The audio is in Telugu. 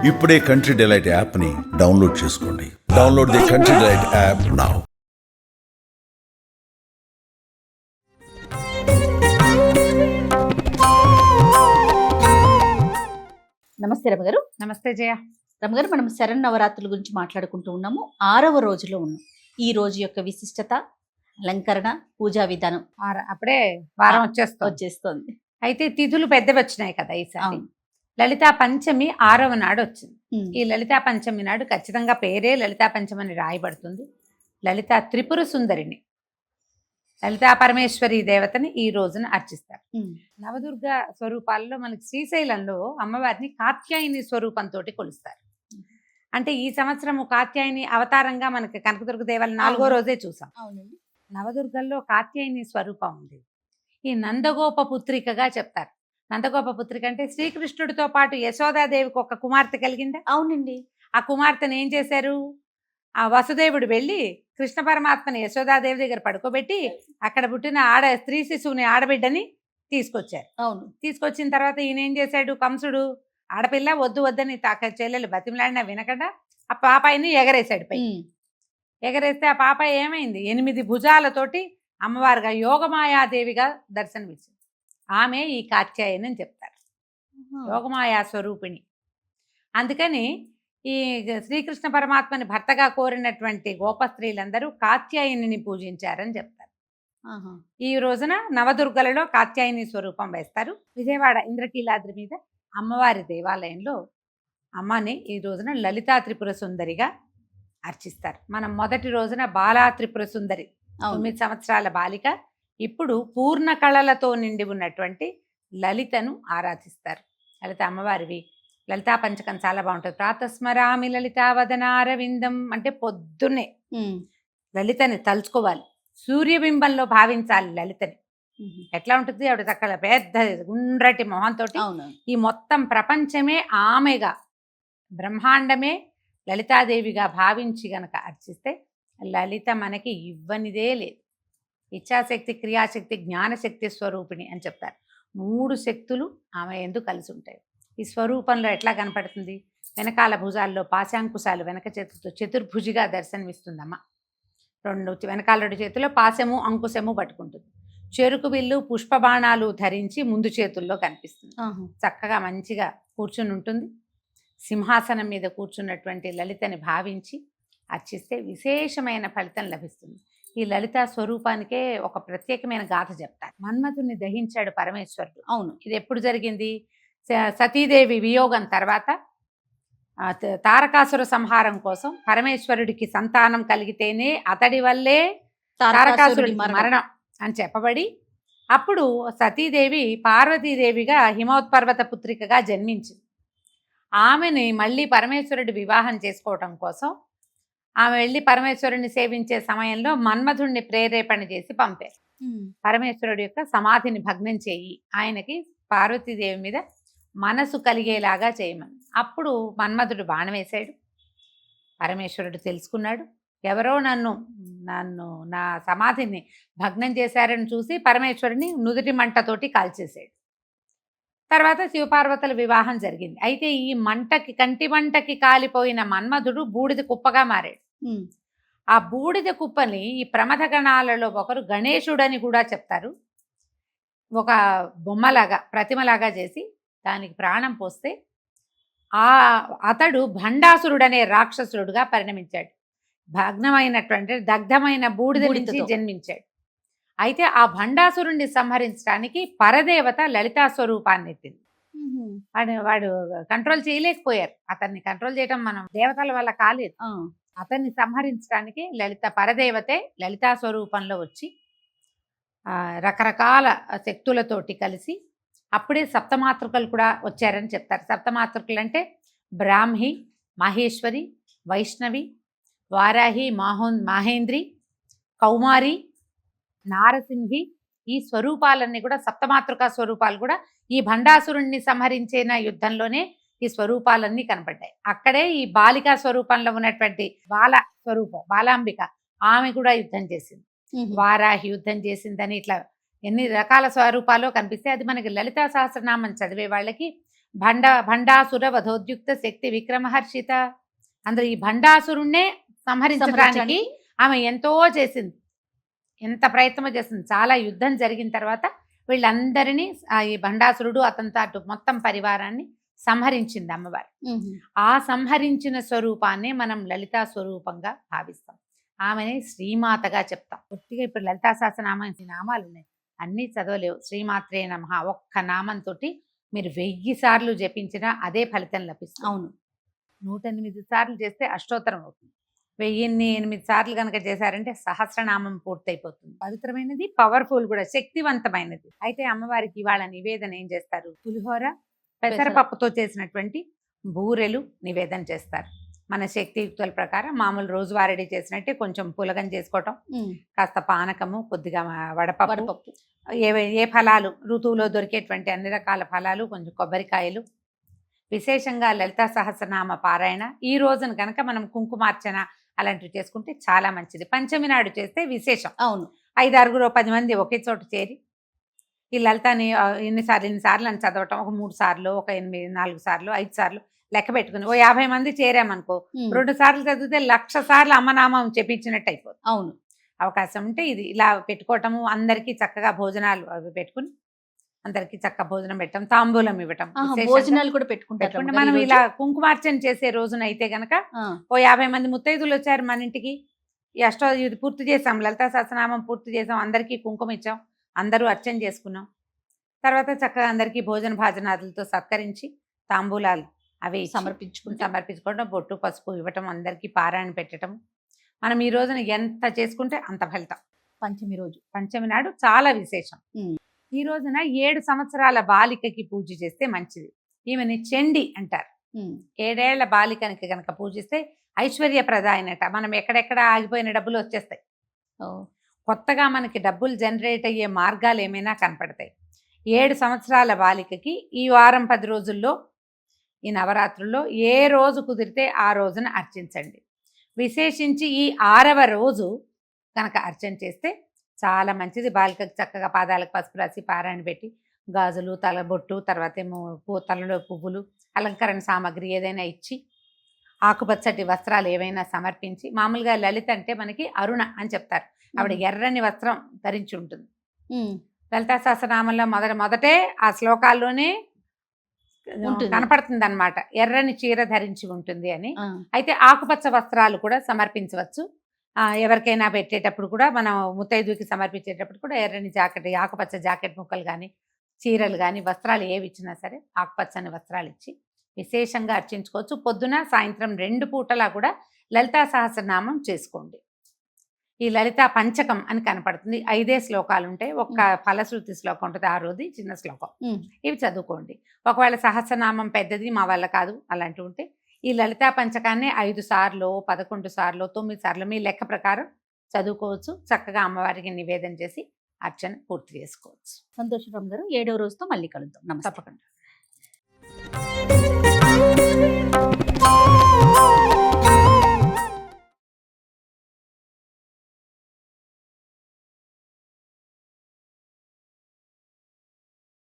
ఇప్పుడే కంట్రీ డిలైట్ యాప్ని డౌన్లోడ్ చేసుకోండి. Download the country delight app now. నమస్తే రమగారు. నమస్తే జయ. రమగారు, మనం శరన్నవరాత్రుల గురించి మాట్లాడుకుంటూ ఉన్నాము. 6వ రోజులో ఉన్నాం. ఈ రోజు యొక్క విశిష్టత, అలంకరణ, పూజా విధానం అప్పుడే వారం వచ్చేస్తోంది. అయితే తిథులు పెద్దవి వచ్చినాయి కదా ఈసారి. లలితా పంచమి 6వ నాడు వచ్చింది. ఈ లలితా పంచమి నాడు ఖచ్చితంగా పేరే లలితా పంచమి అని రాయబడుతుంది. లలితా త్రిపుర సుందరిని, లలితా పరమేశ్వరి దేవతని ఈ రోజున అర్చిస్తారు. నవదుర్గ స్వరూపాల్లో మనకి శ్రీశైలంలో అమ్మవారిని కాత్యాయని స్వరూపంతో కొలుస్తారు. అంటే ఈ సంవత్సరము కాత్యాయని అవతారంగా మనకి కనకదుర్గ దేవాలయం 4వ రోజే చూసాం. నవదుర్గల్లో కాత్యాయని స్వరూపం ఉంది. ఈ నందగోప పుత్రికగా చెప్తారు. నందగోప పుత్రిక అంటే శ్రీకృష్ణుడితో పాటు యశోదాదేవికి ఒక కుమార్తె కలిగిందా? అవునండి. ఆ కుమార్తెను ఏం చేశారు, ఆ వసుదేవుడు వెళ్ళి కృష్ణ పరమాత్మని యశోదాదేవి దగ్గర పడుకోబెట్టి అక్కడ పుట్టిన స్త్రీ శిశువుని, ఆడబిడ్డని తీసుకొచ్చారు. అవును. తీసుకొచ్చిన తర్వాత ఈయన ఏం చేశాడు, కంసుడు ఆడపిల్ల వద్దు వద్దని చెల్లెలు బతిమలాడినా వినకుండా ఆ పాపాయిని ఎగరేశాడు పై. ఎగరేస్తే ఆ పాప ఏమైంది, 8 భుజాలతోటి అమ్మవారుగా యోగమాయాదేవిగా దర్శనమిచ్చింది. ఆమె ఈ కాత్యాయని అని చెప్తారు, యోగమాయా స్వరూపిణి. అందుకని ఈ శ్రీకృష్ణ పరమాత్మని భర్తగా కోరినటువంటి గోపస్త్రీలందరూ కాత్యాయనిని పూజించారని చెప్తారు. ఈ రోజున నవదుర్గలలో కాత్యాయని స్వరూపం వేస్తారు. విజయవాడ ఇంద్రకీలాద్రి మీద అమ్మవారి దేవాలయంలో అమ్మని ఈ రోజున లలితా త్రిపుర సుందరిగా అర్చిస్తారు. మనం మొదటి రోజున బాలా త్రిపుర సుందరి, 9 సంవత్సరాల బాలిక, ఇప్పుడు పూర్ణ కళలతో నిండి ఉన్నటువంటి లలితను ఆరాధిస్తారు. లలిత అమ్మవారివి లలితా పంచకం చాలా బాగుంటుంది. ప్రాతస్మరామి లలితా వదనారవిందం అంటే పొద్దున్నే లలితని తలుచుకోవాలి, సూర్యబింబంలో భావించాలి లలితని. ఎట్లా ఉంటుంది ఆవిడ చక్కగా పెద్ద గుండ్రటి మొహంతో ఈ మొత్తం ప్రపంచమే ఆమెగా, బ్రహ్మాండమే లలితాదేవిగా భావించి గనక అర్చిస్తే లలిత మనకి ఇవ్వనిదే లేదు. ఇచ్ఛాశక్తి, క్రియాశక్తి, జ్ఞానశక్తి స్వరూపిణి అని చెప్తారు. 3 శక్తులు ఆమె ఎందుకు కలిసి ఉంటాయి. ఈ స్వరూపంలో ఎట్లా కనపడుతుంది, వెనకాల భుజాల్లో పాశాంకుశాలు, వెనక చేతులతో చతుర్భుజిగా దర్శనమిస్తుందమ్మ. వెనకాల 2 చేతుల్లో పాశము అంకుశము పట్టుకుంటుంది. చెరుకు బిల్లు, పుష్పబాణాలు ధరించి ముందు చేతుల్లో కనిపిస్తుంది. చక్కగా మంచిగా కూర్చుని ఉంటుంది. సింహాసనం మీద కూర్చున్నటువంటి లలితని భావించి అర్చిస్తే విశేషమైన ఫలితం లభిస్తుంది. ఈ లలితా స్వరూపానికే ఒక ప్రత్యేకమైన గాథ చెప్తారు. మన్మథుని దహించాడు పరమేశ్వరుడు. అవును. ఇది ఎప్పుడు జరిగింది, సతీదేవి వియోగం తర్వాత తారకాసుర సంహారం కోసం పరమేశ్వరుడికి సంతానం కలిగితేనే అతడి వల్లే తారకాసురుడి మరణం అని చెప్పబడి, అప్పుడు సతీదేవి పార్వతీదేవిగా హిమోత్పర్వత పుత్రికగా జన్మించింది. ఆమెని మళ్ళీ పరమేశ్వరుడి వివాహం చేసుకోవటం కోసం ఆమె వెళ్ళి పరమేశ్వరుడిని సేవించే సమయంలో మన్మథుడిని ప్రేరేపణ చేసి పంపారు. పరమేశ్వరుడి యొక్క సమాధిని భగ్నం చేయి, ఆయనకి పార్వతీదేవి మీద మనసు కలిగేలాగా చేయమని. అప్పుడు మన్మథుడు బాణం వేశాడు. పరమేశ్వరుడు తెలుసుకున్నాడు, ఎవరో నన్ను నా సమాధిని భగ్నం చేశారని చూసి పరమేశ్వరుడిని నుదుటి మంటతోటి కాల్చేశాడు. తర్వాత శివపార్వతుల వివాహం జరిగింది. అయితే ఈ మంటకి, కంటి మంటకి కాలిపోయిన మన్మధుడు బూడిద కుప్పగా మారాడు. ఆ బూడిద కుప్పని ఈ ప్రమథ గణాలలో ఒకరు గణేశుడని కూడా చెప్తారు. ఒక బొమ్మలాగా, ప్రతిమలాగా చేసి దానికి ప్రాణం పోస్తే అతడు భండాసురుడనే రాక్షసుడుగా పరిణమించాడు. భగ్నమైనటువంటి దగ్ధమైన బూడిద నుంచి జన్మించాడు. అయితే ఆ భండాసురుణ్ణి సంహరించడానికి పరదేవత లలితా స్వరూపాన్ని ఎత్తింది. వాడు కంట్రోల్ చేయలేకపోయారు. అతన్ని కంట్రోల్ చేయడం మనం దేవతల వల్ల కాలేదు. అతన్ని సంహరించడానికి పరదేవతే లలితా స్వరూపంలో వచ్చి రకరకాల శక్తులతోటి కలిసి అప్పుడే సప్తమాతృకలు కూడా వచ్చారని చెప్తారు. సప్తమాతృకలు అంటే బ్రాహ్మి, మహేశ్వరి, వైష్ణవి, వారాహి, మహేంద్రి, కౌమారి, నారసింహి. ఈ స్వరూపాలన్నీ కూడా సప్తమాతృకా స్వరూపాలు కూడా ఈ భండాసురుణ్ణి సంహరించిన యుద్ధంలోనే ఈ స్వరూపాలన్నీ కనపడ్డాయి. అక్కడే ఈ బాలికా స్వరూపంలో ఉన్నటువంటి బాలాంబిక, ఆమె కూడా యుద్ధం చేసింది. వారాహి యుద్ధం చేసిందని ఇట్లా ఎన్ని రకాల స్వరూపాలు కనిపిస్తే అది మనకి లలితా సహస్రనామం చదివే వాళ్ళకి భండాసుర వధోద్యుక్త శక్తి విక్రమహర్షిత. అందరూ ఈ భండాసురుణ్ణే సంహరించడానికి ఆమె ఎంతో చేసింది, ఎంత ప్రయత్నమో చేసింది. చాలా యుద్ధం జరిగిన తర్వాత వీళ్ళందరినీ ఈ భండాసురుడు అతనితో అటు మొత్తం పరివారాన్ని సంహరించింది అమ్మవారు. ఆ సంహరించిన స్వరూపాన్ని మనం లలితా స్వరూపంగా భావిస్తాం. ఆమెని శ్రీమాతగా చెప్తాం. పూర్తిగా ఇప్పుడు లలితా సహస్రనామం నామాలు ఉన్నాయి, అన్నీ చదవలేవు. శ్రీమాత్రే నమః ఒక్క నామంతో మీరు 1000 సార్లు జపించినా అదే ఫలితం లభిస్తుంది. అవును, 108 సార్లు చేస్తే అష్టోత్తరం అవుతుంది. 1008 సార్లు కనుక చేశారంటే సహస్రనామం పూర్తయిపోతుంది. పవిత్రమైనది, పవర్ఫుల్ కూడా, శక్తివంతమైనది. అయితే అమ్మవారికి ఇవాళ నివేదన ఏం చేస్తారు? పులిహోర, పెసరపప్పుతో చేసినటువంటి బూరెలు నివేదన చేస్తారు. మన శక్తియుక్తుల ప్రకారం మామూలు రోజువారీ చేసినట్టే కొంచెం పులగం చేసుకోవటం, కాస్త పానకము, కొద్దిగా వడపప్పు, ఏ ఫలాలు ఋతువులో దొరికేటువంటి అన్ని రకాల ఫలాలు, కొంచెం కొబ్బరికాయలు. విశేషంగా లలితా సహస్రనామ పారాయణ ఈ రోజున కనుక మనం కుంకుమార్చన అలాంటివి చేసుకుంటే చాలా మంచిది. పంచమి నాడు చేస్తే విశేషం. అవును, 5, 6, 10 మంది ఒకే చోట చేరి ఈ లలితాని ఎన్నిసార్లు అని చదవటం, ఒక 3 సార్లు, ఒక 8, 4 సార్లు, 5 సార్లు లెక్క పెట్టుకుని ఓ 50 మంది చేరామనుకో, 2 సార్లు చదివితే 1,00,000 సార్లు అమ్మనామం చెప్పించినట్టు అయిపోతుంది. అవును, అవకాశం ఉంటే ఇది ఇలా పెట్టుకోవటము, అందరికీ చక్కగా భోజనాలు అవి పెట్టుకుని అందరికి చక్క భోజనం పెట్టడం, తాంబూలం ఇవ్వటం, భోజనాలు కూడా పెట్టుకుంటారు. మనం ఇలా కుంకుమార్చన చేసే రోజున అయితే గనక ఓ 50 మంది ముత్తైదులు వచ్చారు మన ఇంటికి, ఈ ఇది పూర్తి చేసాం, లలితా సహస్రనామం పూర్తి చేసాం, అందరికీ కుంకుమ ఇచ్చాం, అందరూ అర్చన చేసుకున్నాం. తర్వాత చక్కగా అందరికీ భోజన భాజనాదులతో సత్కరించి తాంబూలాలు అవి సమర్పించుకోవడం, బొట్టు పసుపు ఇవ్వటం, అందరికీ పారాయణ పెట్టడం. మనం ఈ రోజున ఎంత చేసుకుంటే అంత ఫలితం. పంచమి నాడు చాలా విశేషం. ఈ రోజున 7 సంవత్సరాల బాలికకి పూజ చేస్తే మంచిది. ఈమెని చండి అంటారు. 7 ఏళ్ల బాలికనికి కనుక పూజిస్తే ఐశ్వర్యప్రదాయనట. మనం ఎక్కడెక్కడ ఆగిపోయిన డబ్బులు వచ్చేస్తాయి, కొత్తగా మనకి డబ్బులు జనరేట్ అయ్యే మార్గాలు ఏమైనా కనపడతాయి. 7 సంవత్సరాల బాలికకి ఈ వారం 10 రోజుల్లో, ఈ నవరాత్రుల్లో ఏ రోజు కుదిరితే ఆ రోజున అర్చించండి. విశేషించి ఈ 6వ రోజు కనుక అర్చన చేస్తే చాలా మంచిది. బాలికకు చక్కగా పాదాలకు పసుపు రాసి పారాయణ పెట్టి గాజులు, తలబొట్టు, తర్వాత ఏమో తలలో పువ్వులు, అలంకరణ సామాగ్రి ఏదైనా ఇచ్చి, ఆకుపచ్చటి వస్త్రాలు ఏవైనా సమర్పించి, మామూలుగా లలిత అంటే మనకి అరుణ అని చెప్తారు. ఆవిడ ఎర్రని వస్త్రం ధరించి ఉంటుంది. లలితా సహస్రనామంలో మొదటే ఆ శ్లోకాల్లోనే కనపడుతుంది అనమాట, ఎర్రని చీర ధరించి ఉంటుంది అని. అయితే ఆకుపచ్చ వస్త్రాలు కూడా సమర్పించవచ్చు. ఎవరికైనా పెట్టేటప్పుడు కూడా, మనం ముత్తైదుకి సమర్పించేటప్పుడు కూడా ఎర్రని జాకెట్, ఆకుపచ్చ జాకెట్ ముక్కలు కానీ, చీరలు కానీ, వస్త్రాలు ఏవి ఇచ్చినా సరే ఆకుపచ్చని వస్త్రాలు ఇచ్చి విశేషంగా అర్చించుకోవచ్చు. పొద్దున సాయంత్రం 2 పూటలా కూడా లలితా సహస్రనామం చేసుకోండి. ఈ లలితా పంచకం అని కనపడుతుంది. 5 శ్లోకాలు ఉంటాయి, ఒక్క ఫలశ్రుతి శ్లోకం ఉంటుంది, 6వది చిన్న శ్లోకం. ఇవి చదువుకోండి. ఒకవేళ సహస్రనామం పెద్దది మా వల్ల కాదు అలాంటివి ఉంటే ఈ లలితా పంచకాన్ని 5 సార్లు, 11 సార్లు, 9 సార్లు మీ లెక్క ప్రకారం చదువుకోవచ్చు. చక్కగా అమ్మవారికి నివేదన చేసి అర్చన పూర్తి చేసుకోవచ్చు. సంతోషరామ్ గారు, 7వ రోజుతో మళ్ళీ కలుద్దాం. తప్పకుండా.